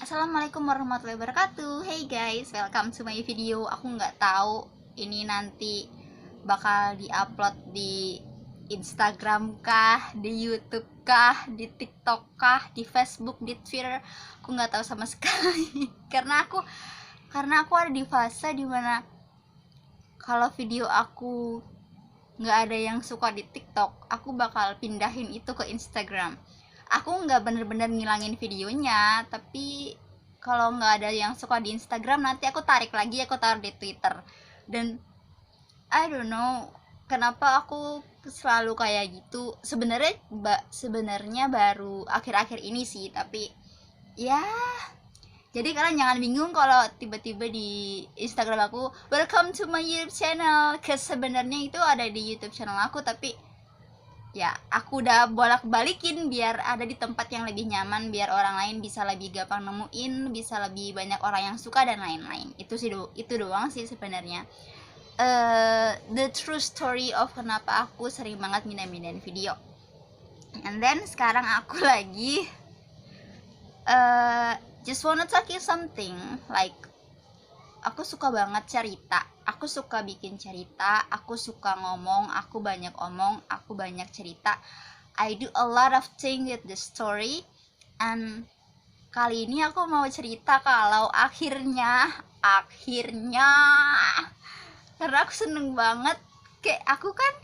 Assalamualaikum warahmatullahi wabarakatuh. Hey guys, welcome to my video. Aku nggak tahu ini nanti bakal diupload di Instagram kah, di YouTube kah, di TikTok kah, di Facebook, di Twitter. Aku nggak tahu sama sekali. karena aku ada di fase dimana kalau video aku nggak ada yang suka di TikTok, aku bakal pindahin itu ke Instagram. Aku nggak bener-bener ngilangin videonya, tapi kalau nggak ada yang suka di Instagram, nanti aku tarik lagi, aku taruh di Twitter. Dan I don't know kenapa aku selalu kayak gitu. Sebenarnya baru akhir-akhir ini sih, tapi ya, jadi kalian jangan bingung kalau tiba-tiba di Instagram aku welcome to my YouTube channel, sebenarnya itu ada di YouTube channel aku, tapi ya aku udah bolak-balikin biar ada di tempat yang lebih nyaman, biar orang lain bisa lebih gampang nemuin, bisa lebih banyak orang yang suka dan lain-lain. Itu doang sih sebenarnya. The true story of kenapa aku sering banget mindahin video. And then sekarang aku lagi just wanna talk you something like, aku suka banget cerita, aku suka bikin cerita, aku suka ngomong, aku banyak omong, aku banyak cerita. I do a lot of things with the story. And kali ini aku mau cerita kalau akhirnya karena aku seneng banget, kayak aku kan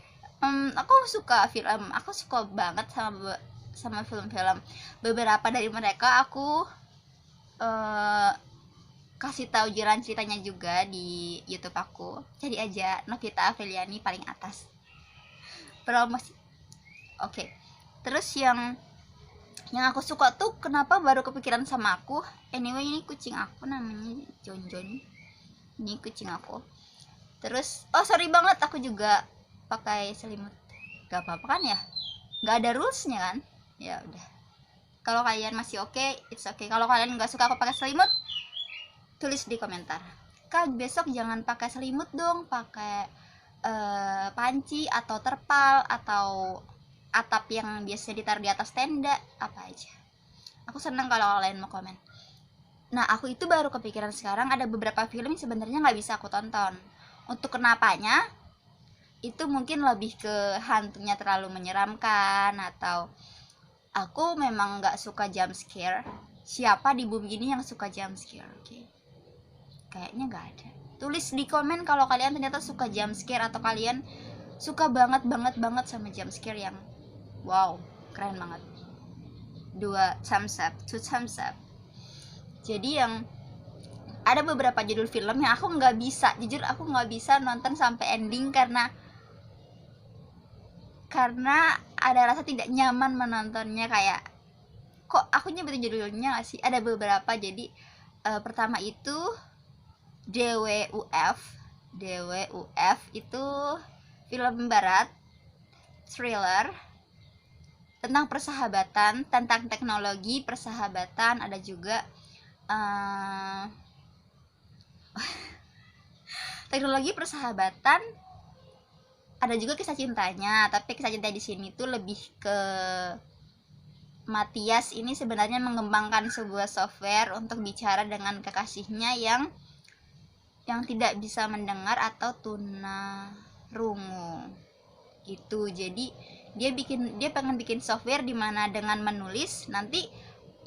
aku suka film, aku suka banget sama film-film. Beberapa dari mereka aku kasih tahu jalan ceritanya juga di YouTube aku. Cari aja Novita Afeliani paling atas. Promosi. Oke. Terus yang aku suka tuh kenapa baru kepikiran sama aku. Anyway, ini kucing aku namanya Jon. Ini kucing aku. Terus sorry banget, aku juga pakai selimut. Gak apa-apa kan ya? Gak ada rulesnya kan? Ya udah. Kalau kalian masih oke, it's okay. Kalau kalian nggak suka aku pakai selimut, tulis di komentar. Kak, besok jangan pakai selimut dong, pakai panci atau terpal atau atap yang biasa ditaruh di atas tenda, apa aja. Aku seneng kalau kalian mau komen. Nah, aku itu baru kepikiran sekarang ada beberapa film yang sebenarnya nggak bisa aku tonton. Untuk kenapanya, itu mungkin lebih ke hantunya terlalu menyeramkan, atau aku memang nggak suka jump scare. Siapa di bumi ini yang suka jump scare? Oke. Kayaknya nggak ada. Tulis di komen kalau kalian ternyata suka jump scare, atau kalian suka banget sama jump scare yang wow, keren banget. 2 thumbs up, 2 thumbs up. Jadi yang ada beberapa judul film yang aku nggak bisa, jujur aku nggak bisa nonton sampai ending karena ada rasa tidak nyaman menontonnya. Kayak, kok aku nyebutin judulnya nggak sih? Ada beberapa. Jadi pertama itu DWUF itu film barat, thriller tentang persahabatan, tentang teknologi persahabatan. Ada juga teknologi persahabatan, ada juga kisah cintanya. Tapi kisah cinta di sini tuh lebih ke Matias ini sebenarnya mengembangkan sebuah software untuk bicara dengan kekasihnya yang tidak bisa mendengar atau tunarungu gitu. Jadi dia pengen bikin software dimana dengan menulis nanti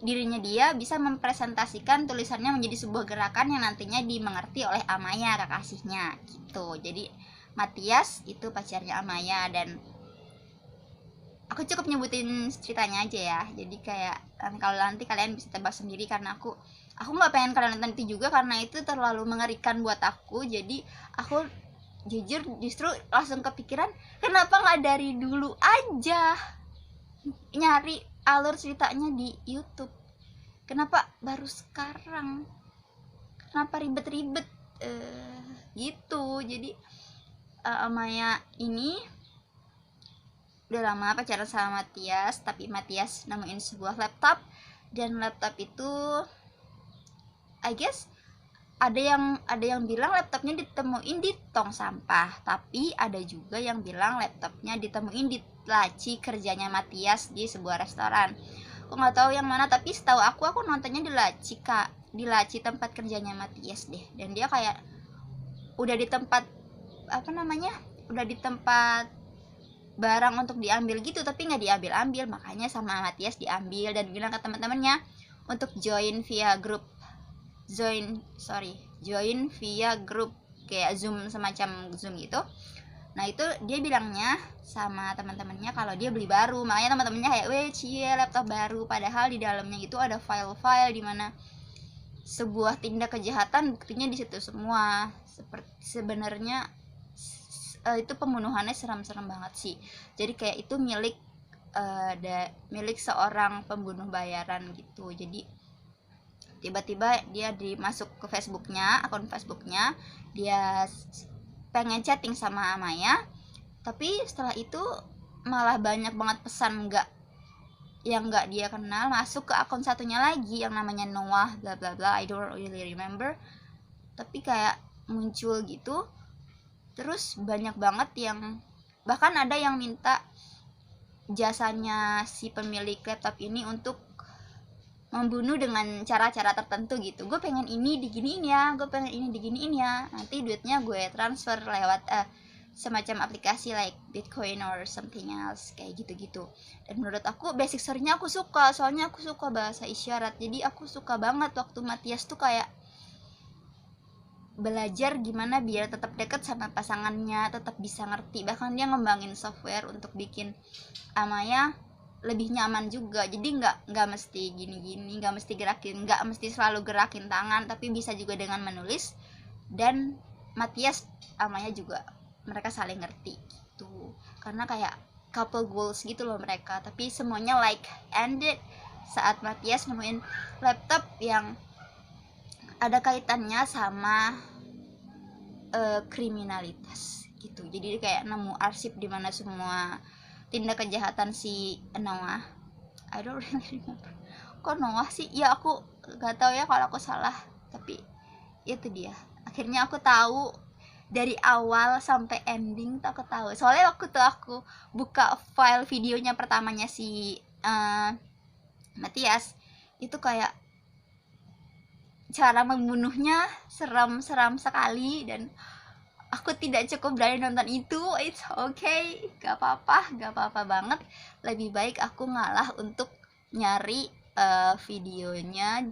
dirinya dia bisa mempresentasikan tulisannya menjadi sebuah gerakan yang nantinya dimengerti oleh Amaya, kekasihnya gitu. Jadi Matias itu pacarnya Amaya, dan aku cukup nyebutin ceritanya aja ya. Jadi kayak kalau nanti kalian bisa tebak sendiri, karena aku nggak pengen kalian nonton itu juga karena itu terlalu mengerikan buat aku. Jadi aku jujur justru langsung kepikiran, kenapa nggak dari dulu aja nyari alur ceritanya di YouTube? Kenapa baru sekarang? Kenapa ribet-ribet gitu? Jadi Amaya ini udah lama pacaran sama Matias, tapi Matias nemuin sebuah laptop, dan laptop itu I guess ada yang bilang laptopnya ditemuin di tong sampah, tapi ada juga yang bilang laptopnya ditemuin di laci kerjanya Matias di sebuah restoran. Aku nggak tahu yang mana, tapi setahu aku nontonnya di Laci Kak, di Laci tempat kerjanya Matias deh. Dan dia kayak udah di tempat apa namanya, udah di tempat barang untuk diambil gitu, tapi nggak diambil, makanya sama Matias diambil dan bilang ke teman-temannya untuk join via grup, join via grup kayak Zoom, semacam Zoom gitu. Nah itu dia bilangnya sama teman-temannya kalau dia beli baru, makanya teman-temannya kayak weh cie laptop baru, padahal di dalamnya itu ada file-file di mana sebuah tindak kejahatan buktinya di situ semua. Seperti sebenarnya itu pembunuhannya serem-serem banget sih. Jadi kayak itu milik seorang pembunuh bayaran gitu. Jadi tiba-tiba dia masuk ke Facebooknya, akun Facebooknya, dia pengen chatting sama Amaya, tapi setelah itu malah banyak banget pesan yang nggak dia kenal masuk ke akun satunya lagi yang namanya Noah bla bla bla, I don't really remember, tapi kayak muncul gitu. Terus banyak banget yang bahkan ada yang minta jasanya si pemilik laptop ini untuk membunuh dengan cara-cara tertentu gitu. Gue pengen ini diginiin ya, gue pengen ini diginiin ya, nanti duitnya gue transfer lewat semacam aplikasi like Bitcoin or something else, kayak gitu-gitu. Dan menurut aku basic story-nya aku suka, soalnya aku suka bahasa isyarat. Jadi aku suka banget waktu Matias tuh kayak belajar gimana biar tetap dekat sama pasangannya, tetap bisa ngerti. Bahkan dia ngembangin software untuk bikin Amaya lebih nyaman juga. Jadi nggak mesti gini-gini, nggak mesti selalu gerakin tangan, tapi bisa juga dengan menulis. Dan Matias Amaya juga mereka saling ngerti gitu, karena kayak couple goals gitu loh mereka. Tapi semuanya like ended saat Matias nemuin laptop yang ada kaitannya sama kriminalitas gitu. Jadi kayak nemu arsip di mana semua tindak kejahatan si Noah, I don't really remember kok Noah sih ya, aku gak tahu ya kalau aku salah, tapi itu dia. Akhirnya aku tahu dari awal sampai ending tuh aku tahu. Soalnya waktu tuh aku buka file videonya pertamanya si Matias, itu kayak cara membunuhnya seram sekali dan aku tidak cukup berani nonton itu. It's okay, gak apa-apa banget. Lebih baik aku ngalah untuk nyari videonya,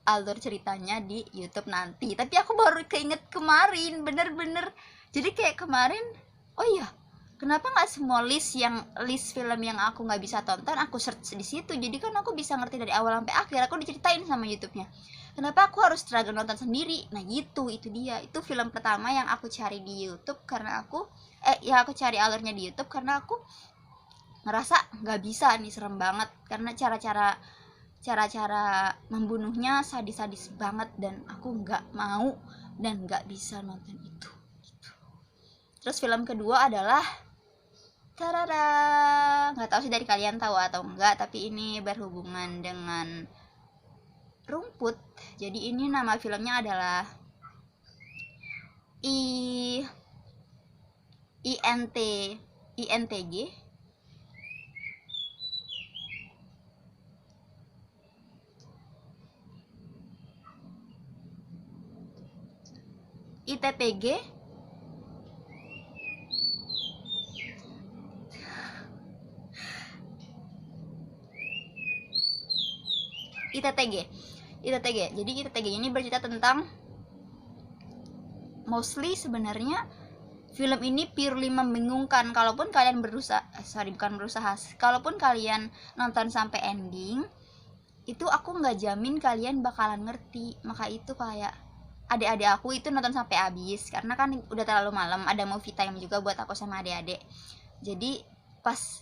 alur ceritanya di YouTube nanti. Tapi aku baru keinget kemarin, bener-bener. Jadi kayak kemarin, oh iya, kenapa nggak semua list film yang aku nggak bisa tonton aku search di situ. Jadi kan aku bisa ngerti dari awal sampai akhir. Aku diceritain sama YouTube-nya. Kenapa aku harus struggle nonton sendiri? Nah gitu, itu dia. Itu film pertama yang aku cari di YouTube karena aku aku cari alurnya di YouTube karena aku ngerasa nggak bisa nih, serem banget karena cara-cara membunuhnya sadis banget dan aku nggak mau dan nggak bisa nonton itu gitu. Terus film kedua adalah tarara, nggak tahu sih dari kalian tahu atau enggak, tapi ini berhubungan dengan rumput. Jadi ini nama filmnya adalah INTG ITPG ITTG. Jadi ITTG ini bercerita tentang, mostly sebenarnya film ini purely membingungkan. Kalaupun kalian kalaupun kalian nonton sampai ending, itu aku nggak jamin kalian bakalan ngerti. Maka itu kayak adik-adik aku itu nonton sampai habis karena kan udah terlalu malam, ada movie time juga buat aku sama adik-adik. Jadi pas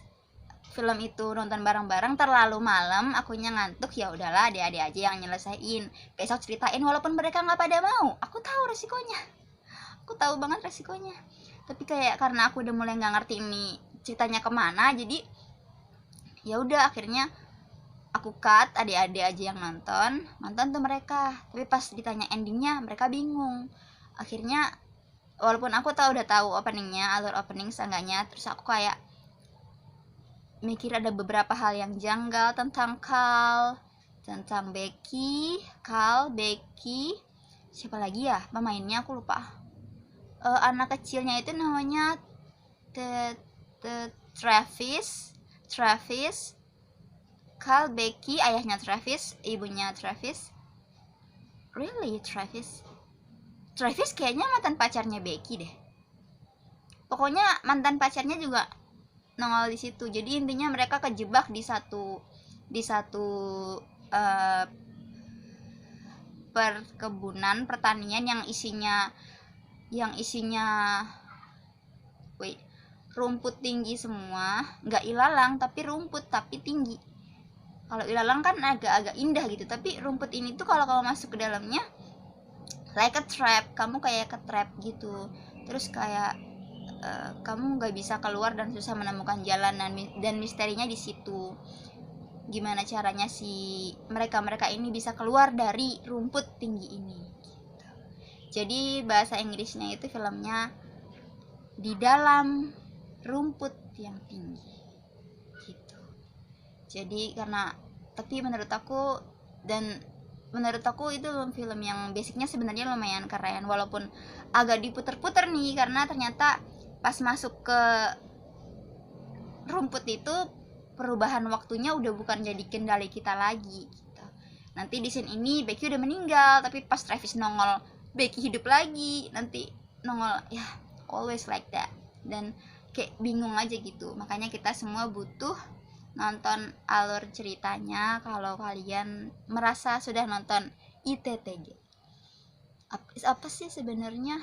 film itu nonton bareng-bareng terlalu malam, akunya ngantuk, ya udahlah adik-adik aja yang nyelesain, besok ceritain. Walaupun mereka nggak pada mau, aku tahu resikonya, aku tahu banget resikonya. Tapi kayak karena aku udah mulai nggak ngerti ini ceritanya kemana, jadi ya udah akhirnya aku cut, adik-adik aja yang nonton tuh mereka. Tapi pas ditanya endingnya mereka bingung. Akhirnya walaupun aku udah tahu openingnya, alur opening seenggaknya, terus aku kayak mikir ada beberapa hal yang janggal tentang Carl, tentang Becky, siapa lagi ya pemainnya aku lupa. Anak kecilnya itu namanya Travis, Carl, Becky, ayahnya Travis, ibunya Travis. Really, Travis kayaknya mantan pacarnya Becky deh. Pokoknya mantan pacarnya juga nongol di situ. Jadi intinya mereka kejebak di satu perkebunan pertanian yang isinya rumput tinggi semua, nggak ilalang tapi rumput tapi tinggi. Kalau ilalang kan agak-agak indah gitu, tapi rumput ini tuh kalau kamu masuk ke dalamnya like a trap, kamu kayak ke trap gitu. Terus kayak kamu nggak bisa keluar dan susah menemukan jalan, dan misterinya di situ. Gimana caranya si mereka ini bisa keluar dari rumput tinggi ini gitu. Jadi bahasa Inggrisnya itu filmnya Di Dalam Rumput yang Tinggi gitu. Jadi tapi menurut aku itu film yang basicnya sebenarnya lumayan keren, walaupun agak diputer-puter nih, karena ternyata pas masuk ke rumput itu perubahan waktunya udah bukan jadi kendali kita lagi gitu. Nanti di scene ini Becky udah meninggal, tapi pas Travis nongol Becky hidup lagi, nanti nongol ya always like that, dan kayak bingung aja gitu. Makanya kita semua butuh nonton alur ceritanya kalau kalian merasa sudah nonton ITTG. Apa sih sebenarnya?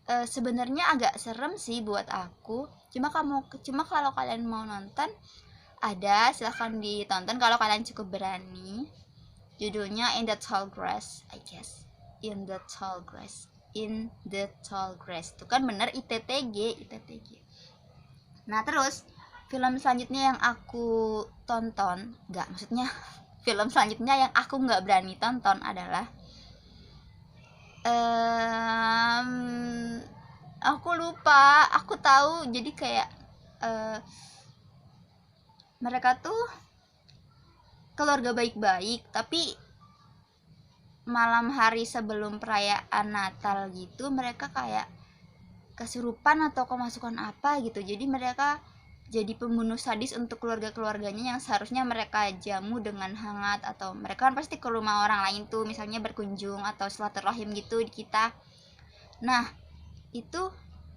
Sebenarnya agak serem sih buat aku. Cuma kalau kalian mau nonton, silahkan ditonton kalau kalian cukup berani. Judulnya In the Tall Grass, I guess. In the Tall Grass. Itu kan bener ITTG. Nah terus film selanjutnya yang aku tonton, film selanjutnya yang aku nggak berani tonton adalah aku lupa, aku tahu. Jadi kayak mereka tuh keluarga baik-baik, tapi malam hari sebelum perayaan Natal gitu mereka kayak kesurupan atau kemasukan apa gitu. Jadi mereka jadi pembunuh sadis untuk keluarga-keluarganya yang seharusnya mereka jamu dengan hangat, atau mereka kan pasti ke rumah orang lain tuh, misalnya berkunjung atau silaturahim gitu di kita. Nah itu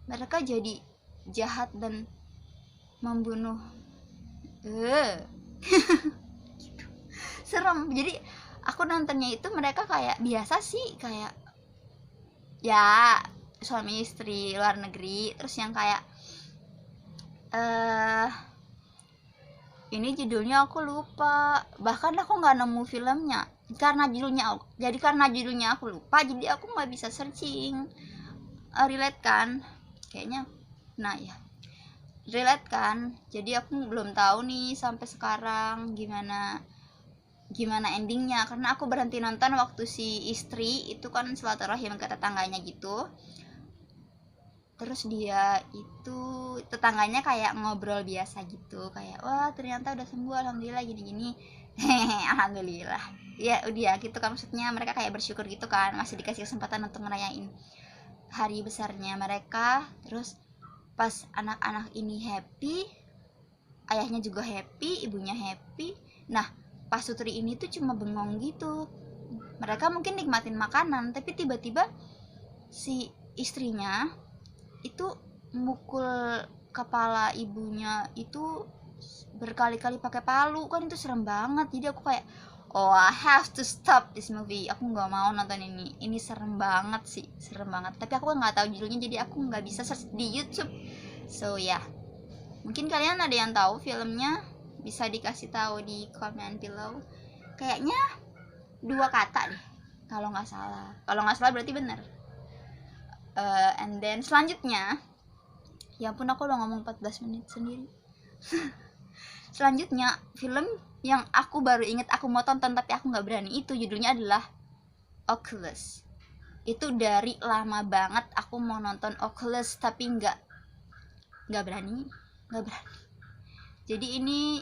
mereka jadi jahat dan membunuh gitu. Serem. Jadi aku nontonnya itu mereka kayak biasa sih, kayak ya suami istri luar negeri, terus yang kayak ini judulnya aku lupa, bahkan aku nggak nemu filmnya karena judulnya aku lupa, jadi aku nggak bisa searching. Relate kan kayaknya, nah ya relate kan, jadi aku belum tahu nih sampai sekarang gimana endingnya, karena aku berhenti nonton waktu si istri itu kan silaturahim ke tetangganya gitu. Terus dia itu tetangganya kayak ngobrol biasa gitu, kayak wah ternyata udah sembuh alhamdulillah gini-gini. Alhamdulillah ya udah gitu kan, maksudnya mereka kayak bersyukur gitu kan, masih dikasih kesempatan untuk ngerayain hari besarnya mereka. Terus pas anak-anak ini happy, ayahnya juga happy, ibunya happy. Nah pas Sutri ini tuh cuma bengong gitu. Mereka mungkin nikmatin makanan, tapi tiba-tiba si istrinya itu mukul kepala ibunya itu berkali-kali pakai palu, kan itu serem banget. Jadi aku kayak oh I have to stop this movie, aku nggak mau nonton ini serem banget sih, serem banget. Tapi aku nggak tahu judulnya, jadi aku nggak bisa search di YouTube. So ya, mungkin kalian ada yang tahu filmnya, bisa dikasih tahu di komen below. Kayaknya 2 kata deh kalau nggak salah berarti bener. And then selanjutnya, ya ampun aku udah ngomong 14 menit sendiri. Selanjutnya film yang aku baru inget aku mau tonton tapi aku nggak berani, itu judulnya adalah Oculus. Itu dari lama banget aku mau nonton Oculus tapi nggak berani. Jadi ini,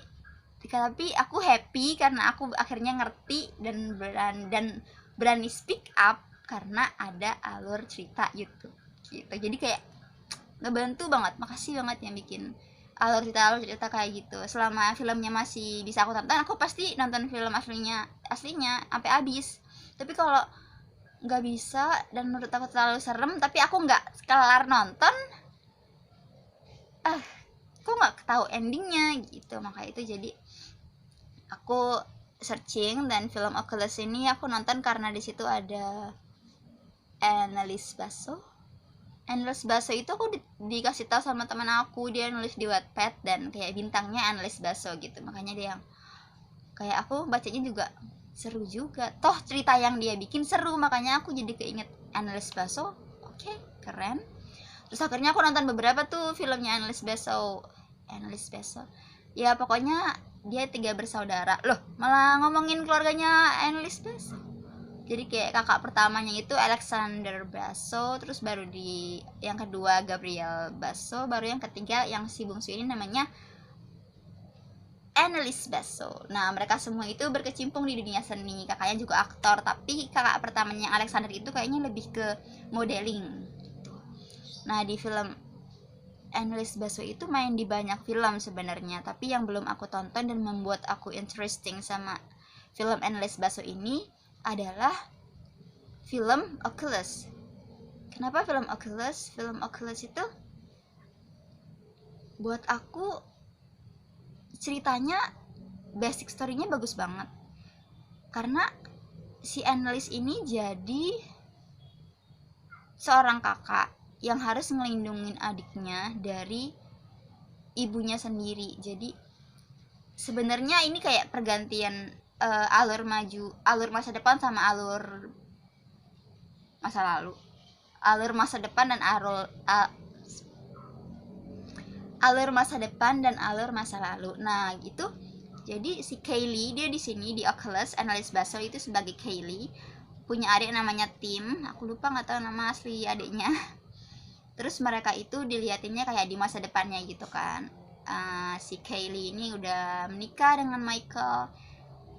tapi aku happy karena aku akhirnya ngerti dan berani speak up karena ada alur cerita YouTube gitu. Jadi kayak ngebantu banget, makasih banget yang bikin alur cerita kayak gitu. Selama filmnya masih bisa aku tonton, aku pasti nonton film aslinya sampai habis. Tapi kalau nggak bisa dan menurut aku terlalu serem tapi aku nggak kelar nonton, aku nggak tahu endingnya gitu. Maka itu jadi aku searching, dan film Oculus ini aku nonton karena di situ ada Annalise Basso itu aku dikasih tahu sama teman aku, dia nulis di Wattpad dan kayak bintangnya Annalise Basso gitu, makanya dia yang kayak aku bacanya juga seru juga, toh cerita yang dia bikin seru, makanya aku jadi keinget Annalise Basso. Oke, keren. Terus akhirnya aku nonton beberapa tuh filmnya Annalise Basso. Ya pokoknya dia 3 bersaudara. Loh, malah ngomongin keluarganya Annalise Basso. Jadi kayak kakak pertamanya itu Alexander Basso, terus baru di yang kedua Gabriel Basso, baru yang ketiga yang si bungsu ini namanya Annalise Basso. Nah, mereka semua itu berkecimpung di dunia seni. Kakaknya juga aktor, tapi kakak pertamanya Alexander itu kayaknya lebih ke modeling. Nah, di film Annalise Basso itu main di banyak film sebenarnya, tapi yang belum aku tonton dan membuat aku interesting sama film Annalise Basso ini adalah film Oculus. Kenapa film Oculus? Film Oculus itu buat aku ceritanya, basic story-nya bagus banget. Karena si Annalise ini jadi seorang kakak yang harus ngelindungin adiknya dari ibunya sendiri. Jadi sebenarnya ini kayak pergantian alur masa depan sama alur masa lalu, alur masa depan dan alur masa depan dan alur masa lalu. Nah gitu. Jadi si Kaylee, dia di sini di Oculus, Annalise Basso itu sebagai Kaylee, punya adik namanya Tim. Aku lupa, nggak tahu nama asli adiknya. Terus mereka itu dilihatinnya kayak di masa depannya gitu kan. Si Kaylee ini udah menikah dengan Michael.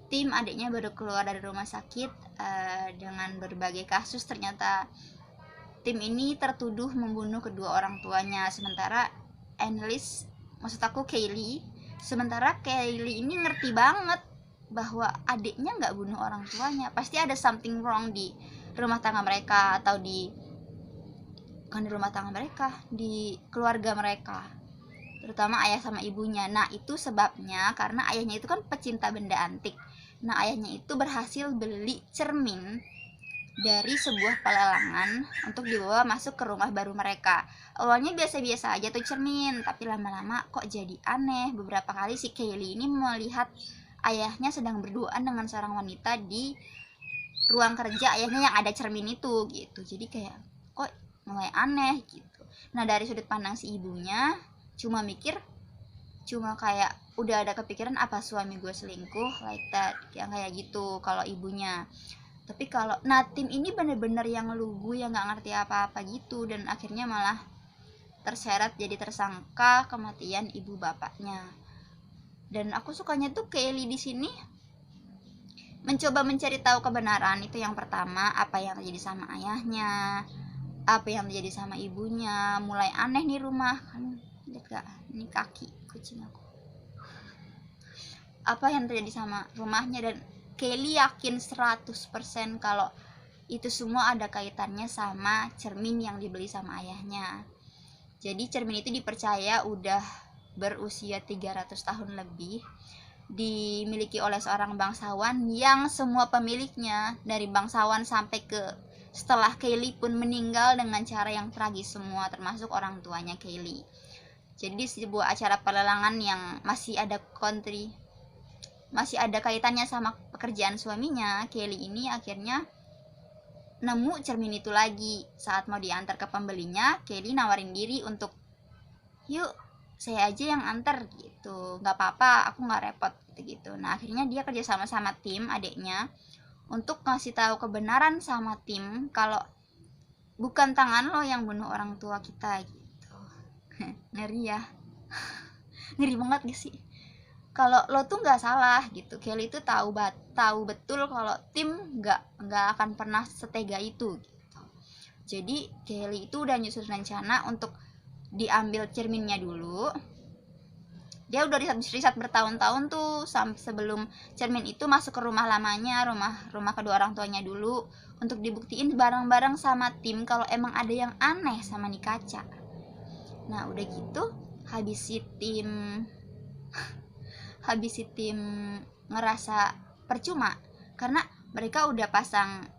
Tim adiknya baru keluar dari rumah sakit dengan berbagai kasus. Ternyata Tim ini tertuduh membunuh kedua orang tuanya, sementara Annalise, maksud aku Kaylee, ini ngerti banget bahwa adiknya nggak bunuh orang tuanya. Pasti ada something wrong di rumah tangga mereka, atau bukan di rumah tangga mereka, di keluarga mereka, terutama ayah sama ibunya. Nah itu sebabnya karena ayahnya itu kan pecinta benda antik. Nah ayahnya itu berhasil beli cermin dari sebuah pelelangan untuk dibawa masuk ke rumah baru mereka. Awalnya biasa-biasa aja tuh cermin, tapi lama-lama kok jadi aneh. Beberapa kali si Kaylee ini melihat ayahnya sedang berduaan dengan seorang wanita di ruang kerja ayahnya yang ada cermin itu gitu. Jadi kayak kok mulai aneh gitu. Nah dari sudut pandang si ibunya cuma kayak udah ada kepikiran apa suami gue selingkuh, like that, yang kayak gitu kalau ibunya. Tapi kalau Tim ini bener-bener yang lugu, yang nggak ngerti apa-apa gitu, dan akhirnya malah terseret jadi tersangka kematian ibu bapaknya. Dan aku sukanya tuh Kaylee di sini mencoba mencari tahu kebenaran. Itu yang pertama, apa yang terjadi sama ayahnya, apa yang terjadi sama ibunya. Mulai aneh nih rumah kan, lihat gak, ini kaki kucing aku, apa yang terjadi sama rumahnya. Dan Kelly yakin 100% kalau itu semua ada kaitannya sama cermin yang dibeli sama ayahnya. Jadi cermin itu dipercaya udah berusia 300 tahun lebih, dimiliki oleh seorang bangsawan yang semua pemiliknya dari bangsawan sampai ke setelah Kaylee pun meninggal dengan cara yang tragis semua, termasuk orang tuanya Kaylee. Jadi sebuah acara pelelangan yang masih ada kaitannya sama pekerjaan suaminya, Kaylee ini akhirnya nemu cermin itu lagi. Saat mau diantar ke pembelinya, Kaylee nawarin diri untuk, yuk saya aja yang antar gitu, nggak apa-apa, aku nggak repot gitu. Nah akhirnya dia kerja sama Tim adiknya untuk ngasih tahu kebenaran sama Tim kalau bukan tangan lo yang bunuh orang tua kita gitu. Ngeri ya. Ngeri banget gak sih? kalau lo tuh nggak salah gitu. Kelly itu tahu betul kalau tim nggak akan pernah setega itu gitu. Jadi Kelly itu udah nyusun rencana untuk diambil cerminnya dulu. Dia udah riset bertahun-tahun tuh sebelum cermin itu masuk ke rumah lamanya, rumah kedua orang tuanya dulu, untuk dibuktiin bareng-bareng sama tim kalau emang ada yang aneh sama nih kaca. Nah udah gitu habis si tim ngerasa percuma karena mereka udah pasang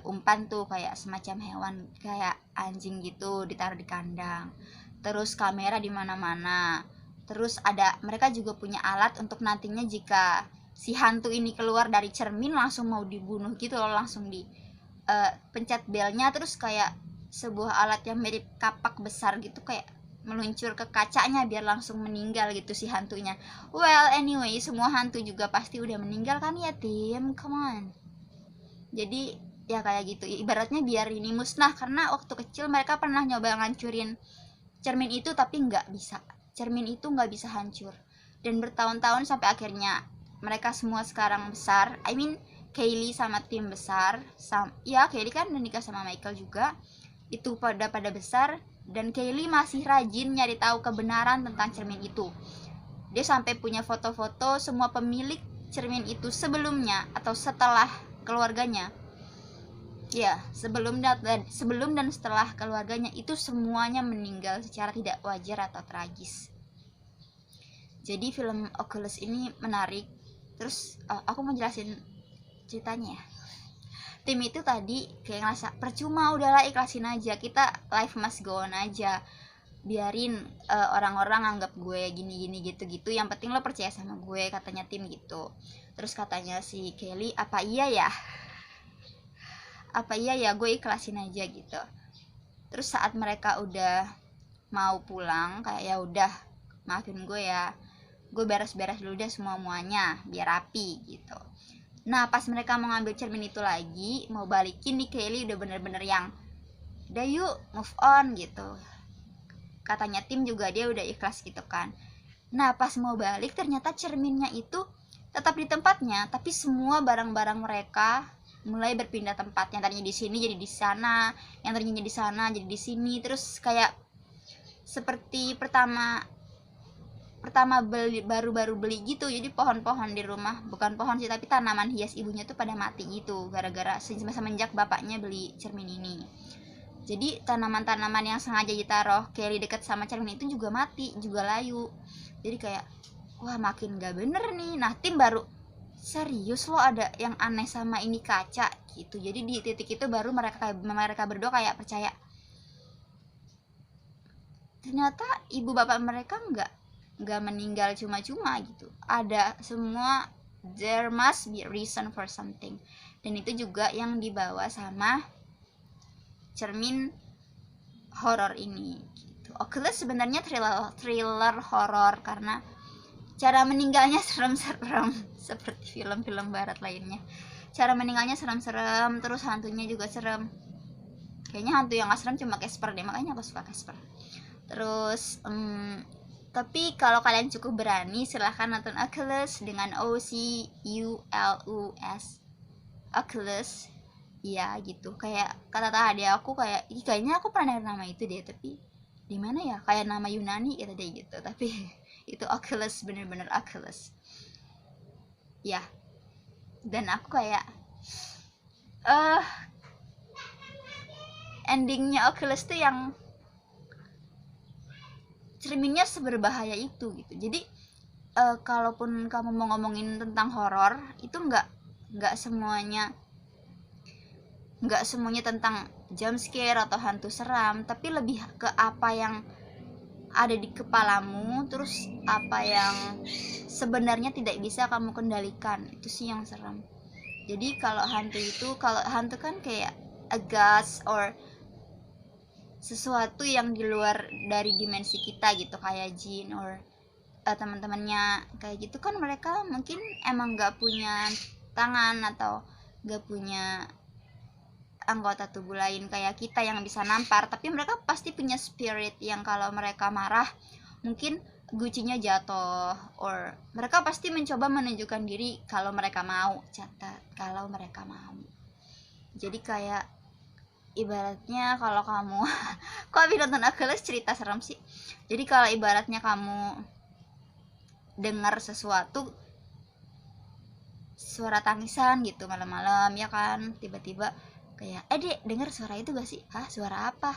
umpan tuh kayak semacam hewan kayak anjing gitu ditaruh di kandang, terus kamera di mana-mana, terus mereka juga punya alat untuk nantinya jika si hantu ini keluar dari cermin langsung mau dibunuh gitu loh, langsung di pencet belnya, terus kayak sebuah alat yang mirip kapak besar gitu kayak meluncur ke kacanya biar langsung meninggal gitu si hantunya. Well anyway, semua hantu juga pasti udah meninggal kan ya tim, come on. Jadi ya kayak gitu, ibaratnya biar ini musnah, karena waktu kecil mereka pernah nyoba ngancurin cermin itu tapi nggak bisa, cermin itu nggak bisa hancur, dan bertahun-tahun sampai akhirnya mereka semua sekarang besar, I mean Kaylee sama tim besar, ya Kaylee kan udah nikah sama Michael juga, itu pada besar, dan Kaylee masih rajin nyari tahu kebenaran tentang cermin itu. Dia sampai punya foto-foto semua pemilik cermin itu sebelumnya atau setelah keluarganya. Ya, sebelum dan setelah keluarganya itu semuanya meninggal secara tidak wajar atau tragis. Jadi film Oculus ini menarik. Terus aku mau jelasin ceritanya ya. Tim itu tadi kayak ngerasa percuma, udahlah ikhlasin aja, kita life must go on aja, biarin orang-orang anggap gue gini gitu, yang penting lo percaya sama gue, katanya tim gitu. Terus katanya si Kelly, apa iya ya gue ikhlasin aja gitu. Terus saat mereka udah mau pulang kayak ya udah maafin gue ya, gue beres-beres dulu deh semuanya biar rapi gitu. Nah pas mereka mau ngambil cermin itu lagi mau balikin nih, Kelly udah bener-bener yang udah yuk move on gitu, katanya tim juga dia udah ikhlas gitu kan. Nah pas mau balik ternyata cerminnya itu tetap di tempatnya, tapi semua barang-barang mereka mulai berpindah tempat, yang tadinya di sini jadi di sana, yang tadinya di sana jadi di sini, terus kayak seperti baru beli gitu. Jadi pohon-pohon di rumah, bukan pohon sih tapi tanaman hias ibunya tuh pada mati gitu gara-gara semenjak bapaknya beli cermin ini. Jadi tanaman-tanaman yang sengaja ditaruh Kelly deket sama cermin itu juga mati, juga layu. Jadi kayak wah makin gak bener nih. Nah tim baru serius lo ada yang aneh sama ini kaca gitu. Jadi di titik itu baru mereka berdua kayak percaya ternyata ibu bapak mereka nggak meninggal cuma-cuma gitu, ada semua, there must be a reason for something. Dan itu juga yang dibawa sama cermin horor ini gitu. Oculus sebenarnya thriller horor karena cara meninggalnya serem-serem seperti film-film barat lainnya. Cara meninggalnya serem-serem, terus hantunya juga serem. Kayaknya hantu yang gak serem cuma Casper deh, makanya aku suka Casper. Terus tapi kalau kalian cukup berani silahkan nonton Oculus dengan OCULUS, Oculus ya gitu. Kayak kata tadi aku kayak kayaknya aku pernah dengar nama itu deh, tapi di mana ya, kayak nama Yunani kata dia gitu, tapi itu Oculus, bener-bener Oculus ya. Dan aku kayak endingnya Oculus tuh yang cerminnya seberbahaya itu gitu. Jadi kalaupun kamu mau ngomongin tentang horor itu nggak semuanya tentang jump scare atau hantu seram, tapi lebih ke apa yang ada di kepalamu, terus apa yang sebenarnya tidak bisa kamu kendalikan, itu sih yang serem. Jadi kalau hantu kan kayak a ghost or sesuatu yang di luar dari dimensi kita gitu, kayak jin or teman-temannya kayak gitu kan, mereka mungkin emang nggak punya tangan atau nggak punya anggota tubuh lain kayak kita yang bisa nampar, tapi mereka pasti punya spirit yang kalau mereka marah mungkin Gucci-nya jatuh, or mereka pasti mencoba menunjukkan diri kalau mereka mau, catat kalau mereka mau. Jadi kayak ibaratnya kalau kamu kok habis nonton Achilles cerita serem sih. Jadi kalau ibaratnya kamu dengar sesuatu, suara tangisan gitu malam-malam ya kan, tiba-tiba kayak dek dengar suara itu gak sih? Hah, suara apa?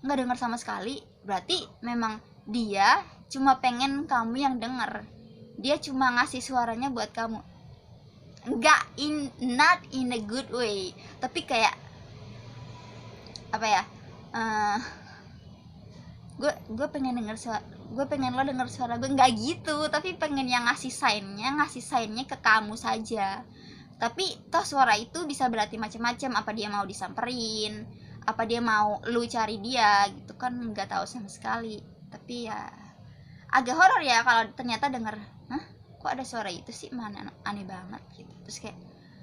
Nggak dengar sama sekali. Berarti memang dia cuma pengen kamu yang denger, dia cuma ngasih suaranya buat kamu, not in a good way, tapi kayak apa ya, gue pengen denger suara, gue pengen lo denger suara gue, nggak gitu, tapi pengen yang ngasih signnya ke kamu saja. Tapi toh suara itu bisa berarti macam-macam, apa dia mau disamperin, apa dia mau lu cari dia gitu kan, nggak tahu sama sekali. Tapi ya agak horor ya kalau ternyata denger, hah kok ada suara itu sih, mana aneh banget gitu. Terus kayak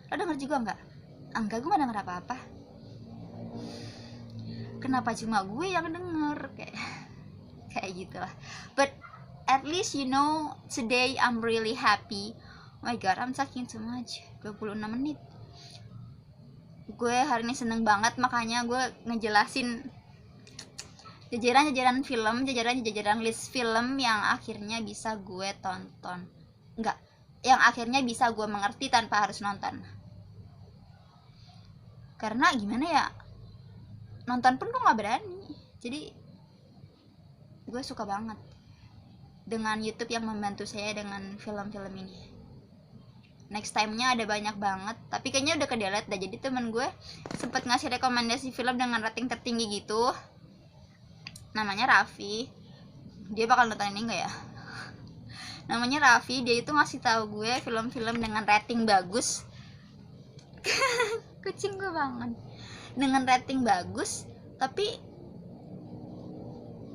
lo denger juga nggak? Enggak, gue nggak denger apa-apa. Kenapa cuma gue yang denger? Kayak gitulah. But at least you know today I'm really happy. Oh my god, I'm talking too much. 26 menit. Gue hari ini seneng banget, makanya gue ngejelasin jajaran film, jajaran list film yang akhirnya bisa gue tonton. Enggak, yang akhirnya bisa gue mengerti tanpa harus nonton. Karena gimana ya, nonton pun gue gak berani. Jadi gue suka banget dengan YouTube yang membantu saya dengan film-film ini. Next time-nya ada banyak banget, tapi kayaknya udah ke-delete dah. Jadi temen gue sempet ngasih rekomendasi film dengan rating tertinggi gitu, namanya Raffi. Dia bakal nonton ini enggak ya? Namanya Raffi, dia itu ngasih tahu gue film-film dengan rating bagus. Kucing gue bangun. Dengan rating bagus, tapi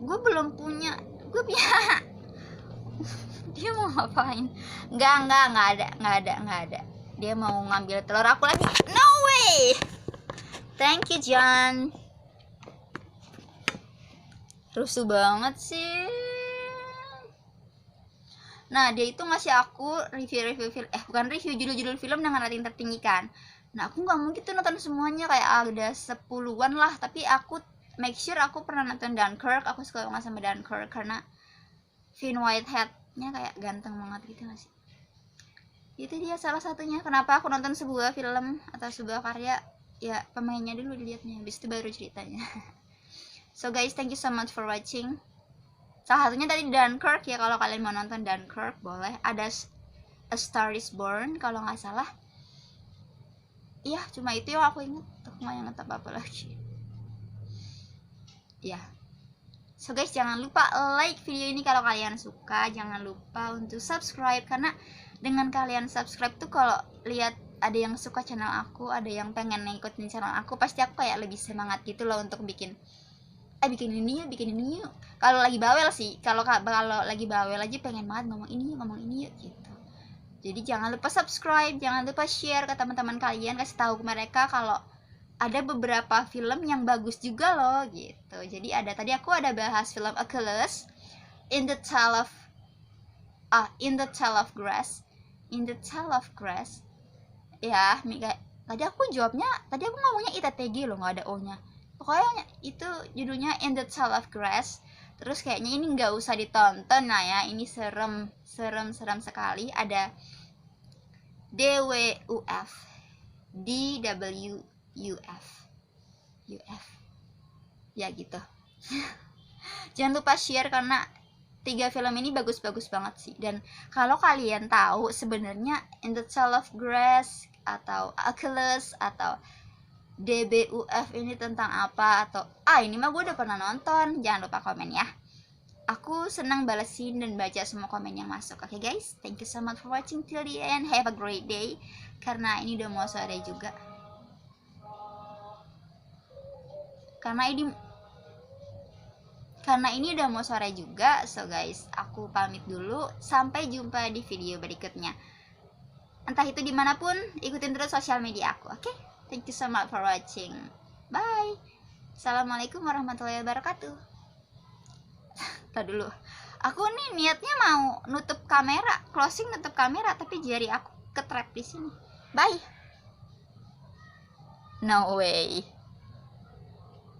gue belum punya. Gue punya. Dia mau ngapain? Nggak ada. Dia mau ngambil telur aku lagi. No way. Thank you John. Rusuh banget sih. Nah, dia itu ngasih aku review film, bukan review, judul-judul film dengan rating tertinggi kan. Nah, aku nggak mungkin tuh nonton semuanya, kayak ada 10-an lah. Tapi aku make sure aku pernah nonton Dunkirk. Aku suka banget sama Dunkirk karena Finn Whitehead-nya kayak ganteng banget gitu nggak sih? Itu dia salah satunya kenapa aku nonton sebuah film atau sebuah karya. Ya, pemainnya dulu dilihatnya, habis itu baru ceritanya. So guys, thank you so much for watching. Salah satunya tadi Dunkirk ya, kalau kalian mau nonton Dunkirk boleh. Ada A Star Is Born kalau nggak salah. Iya, cuma itu yang aku inget. Aku nggak inget apa-apa lagi. Ya. So guys, jangan lupa like video ini kalau kalian suka. Jangan lupa untuk subscribe, karena dengan kalian subscribe tuh kalau lihat ada yang suka channel aku, ada yang pengen ngikutin channel aku, pasti aku kayak lebih semangat gitu loh untuk bikin ini yuk. Kalau lagi bawel sih, kalau lagi bawel aja pengen banget ngomong ini yuk gitu. Jadi jangan lupa subscribe, jangan lupa share ke teman-teman kalian, kasih tahu ke mereka kalau ada beberapa film yang bagus juga loh gitu. Jadi tadi aku ada bahas film Achilles, In the Tale of Grass. Ya, tadi aku ngomongnya ITTG loh, nggak ada O-nya. Pokoknya itu judulnya In the Tale of Grass. Terus kayaknya ini nggak usah ditonton lah ya, ini serem sekali. Ada DWUF, ya gitu. Jangan lupa share karena 3 film ini bagus-bagus banget sih. Dan kalau kalian tahu sebenarnya In the Tale of Grass atau Achilles atau DBUF ini tentang apa, atau ini mah gue udah pernah nonton, jangan lupa komen ya. Aku senang balesin dan baca semua komen yang masuk. Oke guys, thank you so much for watching till the end. Have a great day. Karena ini udah mau sore juga. Karena ini udah mau sore juga. So guys, aku pamit dulu. Sampai jumpa di video berikutnya. Entah itu dimanapun, ikutin terus sosial media aku, oke? Thank you so much for watching. Bye. Assalamualaikum warahmatullahi wabarakatuh. Tadi dulu. Aku nih niatnya mau nutup kamera, closing nutup kamera, tapi jari aku ketrap di sini. Bye. No way.